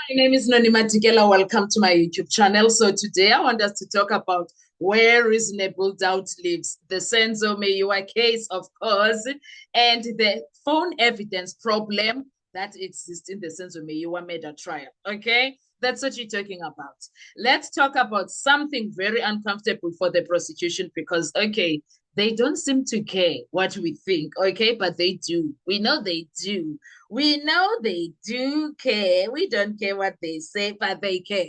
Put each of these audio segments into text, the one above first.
My name is Noni Matikela. Welcome to my YouTube channel. So today I want us to talk about where reasonable doubt lives, the Senzo Meyiwa case, of course, and the phone evidence problem that exists in the Senzo Meyiwa murder trial. Okay, that's what you're talking about. Let's talk about something very uncomfortable for the prosecution because, okay, they don't seem to care what we think, okay, but they do. We know they do. We know they do care. We don't care what they say, but they care.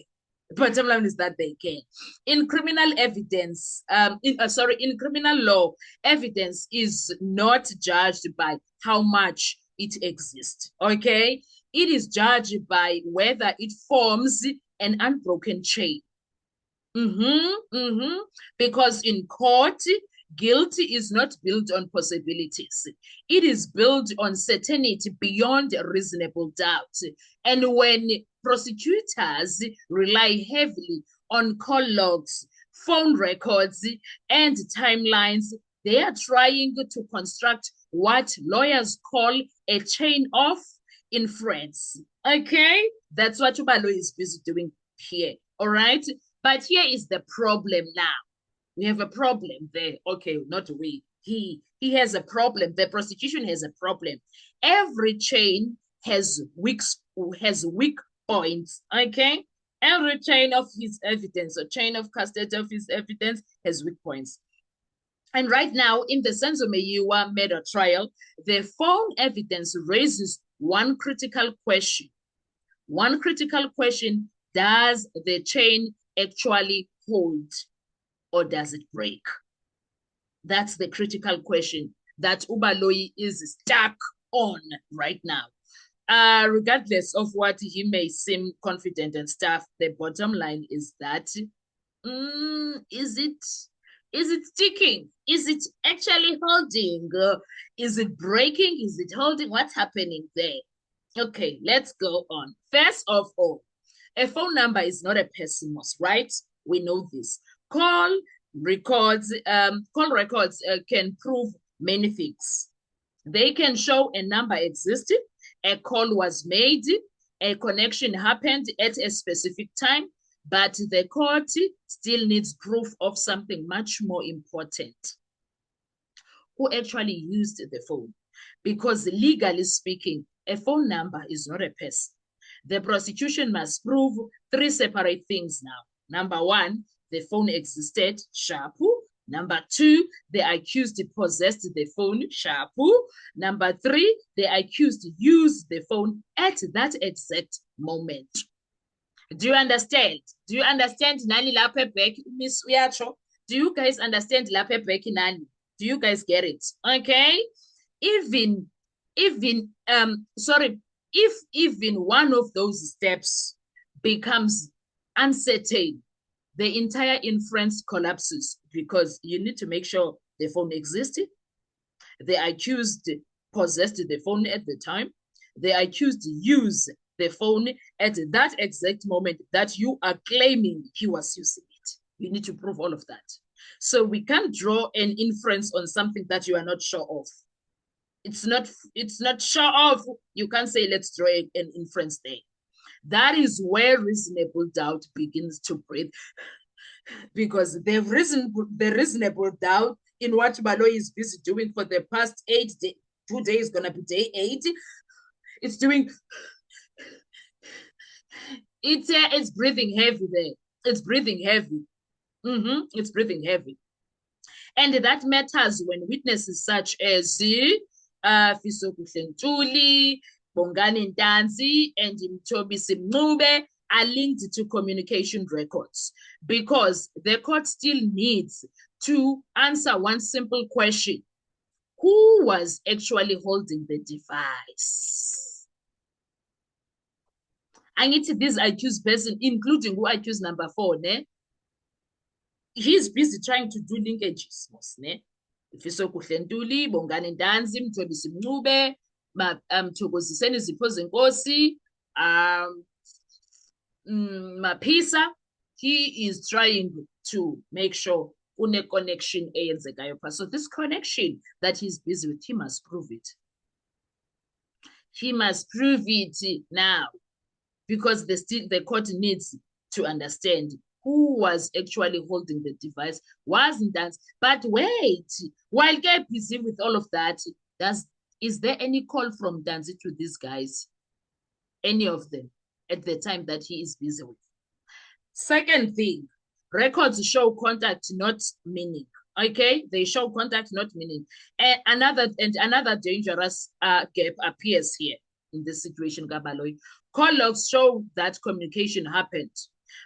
Bottom line is that they care. In criminal evidence, in criminal law, evidence is not judged by how much it exists. Okay, it is judged by whether it forms an unbroken chain. Because in court, guilt is not built on possibilities. It is built on certainty beyond reasonable doubt. And when prosecutors rely heavily on call logs, phone records, and timelines, they are trying to construct what lawyers call a chain of inference. Okay? That's what Ubalo is busy doing here. All right? But here is the problem now. We have a problem there. Okay, not we. He has a problem. The prosecution has a problem. Every chain has weak points. Okay, every chain of his evidence, or chain of custody of his evidence, has weak points. And right now, in the Senzo Meyiwa murder trial, the phone evidence raises one critical question. One critical question: does the chain actually hold? Or does it break? That's the critical question that Ubaloyi is stuck on right now. Regardless of what he may seem confident and stuff, the bottom line is that is it sticking? Is it actually holding? Is it breaking? Is it holding? What's happening there? Okay, let's go on. First of all, a phone number is not a person, right? We know this. Call records can prove many things. They can show a number existed, a call was made, a connection happened at a specific time, but the court still needs proof of something much more important. Who actually used the phone? Because legally speaking, a phone number is not a person. The prosecution must prove three separate things now. Number one, the phone existed, sharpu. Number two, the accused possessed the phone, sharpu. Number three, the accused used the phone at that exact moment. Do you understand? Do you understand Nani Lapebek, Miss Uyacho? Do you guys understand Lapebek Nani? Do you guys get it? Okay? If even one of those steps becomes uncertain, the entire inference collapses because you need to make sure the phone existed. The accused possessed the phone at the time. The accused used the phone at that exact moment that you are claiming he was using it. You need to prove all of that. So we can't draw an inference on something that you are not sure of. It's not sure of. You can't say let's draw an inference there. That is where reasonable doubt begins to breathe, because the reasonable doubt in what Baloyi is busy doing for the past 8 days, 2 days gonna be day 8. It's doing. It's breathing heavy there. It's breathing heavy. It's breathing heavy. And that matters when witnesses such as Fisokuhle Ntuli, Bongani Ntanzi, and Mthobisi Mncube are linked to communication records, because the court still needs to answer one simple question: who was actually holding the device? And it's this accused person, including who accused number 4, ne? He's busy trying to do linkages, ne? Fisokuhle Ntuli, Bongani Ntanzi, Mthobisi Mncube, Thokoziseni Zipho Zenkosi, Mapisa. He is trying to make sure une connection eyenzekayo. So this connection that he's busy with, he must prove it. He must prove it now. because the court needs to understand who was actually holding the device, wasn't that. But wait, while get busy with all of that, is there any call from Danzi to these guys? Any of them at the time that he is busy with? Second thing, records show contact, not meaning. Okay, they show contact, not meaning. And another dangerous gap appears here in this situation, Gabaloy. Call logs show that communication happened,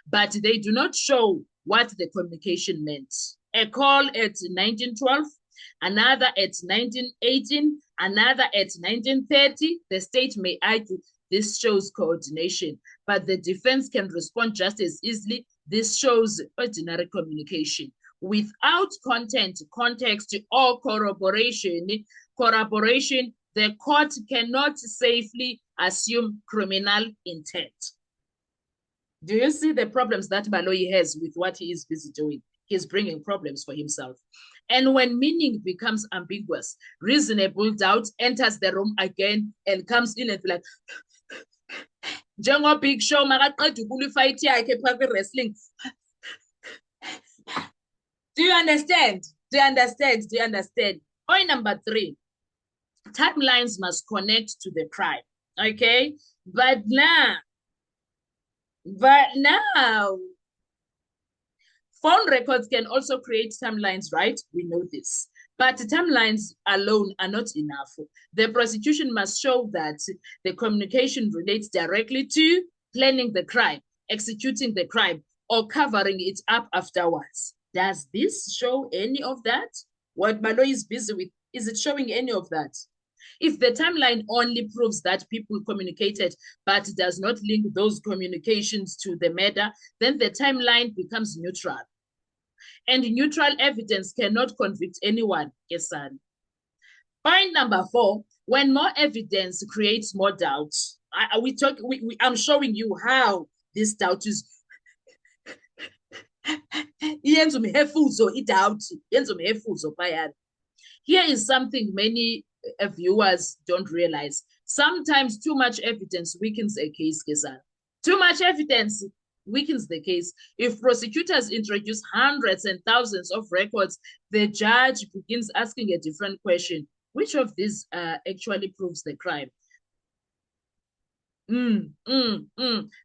but they do not show what the communication meant. A call at 1912, another at 1918, another at 1930. The state may argue this shows coordination, but the defense can respond just as easily. This shows ordinary communication. Without content, context, or corroboration, the court cannot safely assume criminal intent. Do you see the problems that Baloyi has with what he is busy doing? He's bringing problems for himself. And when meaning becomes ambiguous, reasonable doubt enters the room again and comes in and be like, Jango Big Show, fight wrestling. Do you understand? Do you understand? Do you understand? Point number 3, timelines must connect to the crime. Okay? But now, phone records can also create timelines, right? We know this. But timelines alone are not enough. The prosecution must show that the communication relates directly to planning the crime, executing the crime, or covering it up afterwards. Does this show any of that? What Baloyi is busy with, is it showing any of that? If the timeline only proves that people communicated but does not link those communications to the murder, then the timeline becomes neutral. And neutral evidence cannot convict anyone, Kesan. Point number 4, when more evidence creates more doubt. I'm showing you how this doubt is. Here is something many viewers don't realize. Sometimes too much evidence weakens a case, Kesan. Too much evidence weakens the case. If prosecutors introduce hundreds and thousands of records, the judge begins asking a different question. Which of these actually proves the crime?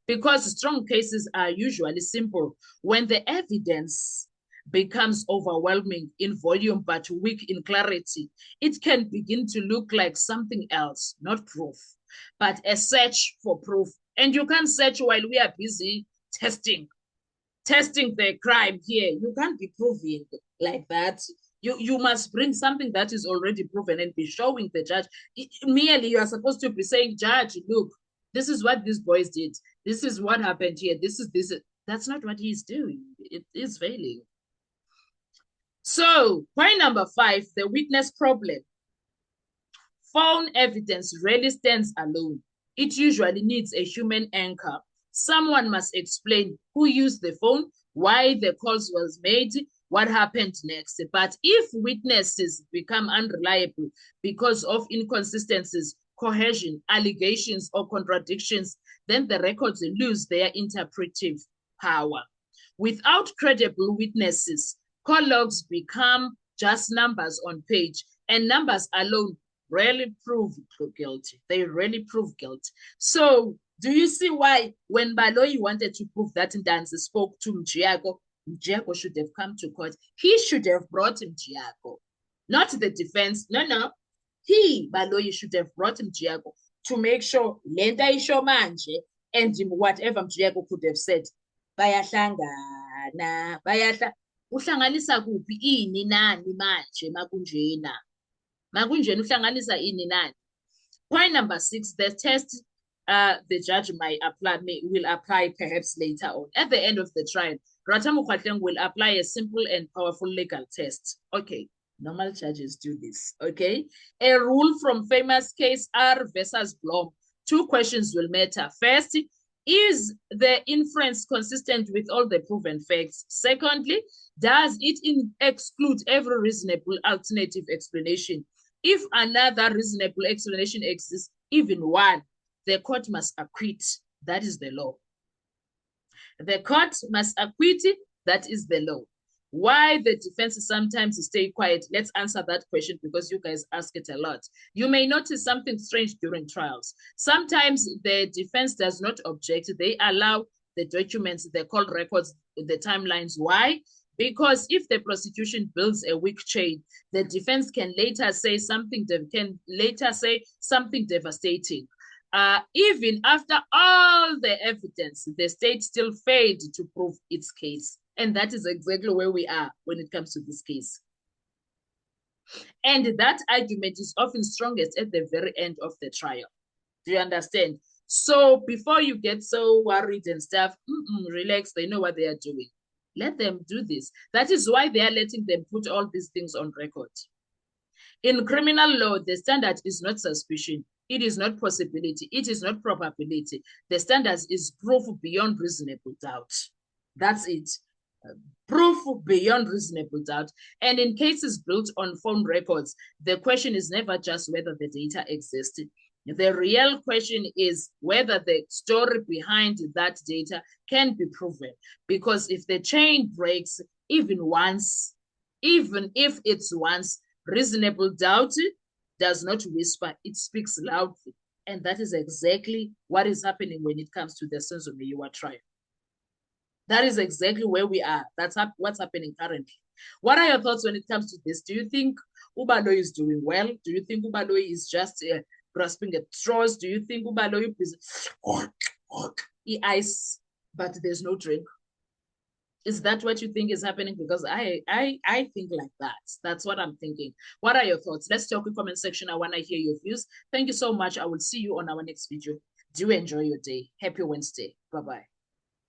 Because strong cases are usually simple. When the evidence becomes overwhelming in volume but weak in clarity, it can begin to look like something else, not proof, but a search for proof. And you can't search while we are busy testing the crime here. You can't be proving like that. You must bring something that is already proven and be showing the judge. Merely, you are supposed to be saying, Judge, look, this is what these boys did. This is what happened here. This is this. That's not what he's doing. It is failing. So, point number 5, the witness problem. Phone evidence rarely stands alone. It usually needs a human anchor. Someone must explain who used the phone, why the calls was made, what happened next. But if witnesses become unreliable because of inconsistencies, cohesion, allegations, or contradictions, then the records lose their interpretive power. Without credible witnesses, call logs become just numbers on page, and numbers alone rarely prove guilty. They rarely prove guilt. So do you see why when Baloyi wanted to prove that Ndanzi spoke to Mjiyako, Mjiyako should have come to court? He should have brought Mjiyako, not the defense. No. He, Baloyi, should have brought Mjiyako to make sure Lenda isho manje, and whatever Mjiyako could have said, bayahlangana, uhlanganisa kuphi ini nani manje makunjena. Makunjena uhlanganisa ini nani. Point number 6, the test the judge will apply perhaps later on. At the end of the trial, Ratamu Kgatleng will apply a simple and powerful legal test. Okay, normal judges do this. Okay, a rule from famous case R versus Blom. 2 questions will matter. First, is the inference consistent with all the proven facts? Secondly, does it exclude every reasonable alternative explanation? If another reasonable explanation exists, even one, the court must acquit That is the law. The court must acquit. That is the law. Why the defense sometimes stay quiet? Let's answer that question because you guys ask it a lot. You may notice something strange during trials. Sometimes the defense does not object. They allow the documents, the court records, the timelines. Why? Because if the prosecution builds a weak chain, the defense can later say something devastating. Even after all the evidence, the state still failed to prove its case. And that is exactly where we are when it comes to this case. And that argument is often strongest at the very end of the trial. Do you understand? So before you get so worried and stuff, relax, they know what they are doing. Let them do this. That is why they are letting them put all these things on record. In criminal law, the standard is not suspicion. It is not possibility. It is not probability. The standard is proof beyond reasonable doubt. That's it. Proof beyond reasonable doubt. And in cases built on phone records, the question is never just whether the data existed. The real question is whether the story behind that data can be proven. Because if the chain breaks even if it's once, reasonable doubt does not whisper, it speaks loudly. And that is exactly what is happening when it comes to the Senzo Meyiwa trial. That is exactly where we are. That's what's happening currently. What are your thoughts when it comes to this? Do you think Ubaloyi is doing well? Do you think Ubaloyi is just grasping at straws? Do you think Ubaloyi is ice, but there's no drink? Is that what you think is happening? Because I think like that. That's what I'm thinking. What are your thoughts? Let's talk in the comment section. I want to hear your views. Thank you so much. I will see you on our next video. Do enjoy your day. Happy Wednesday. Bye-bye.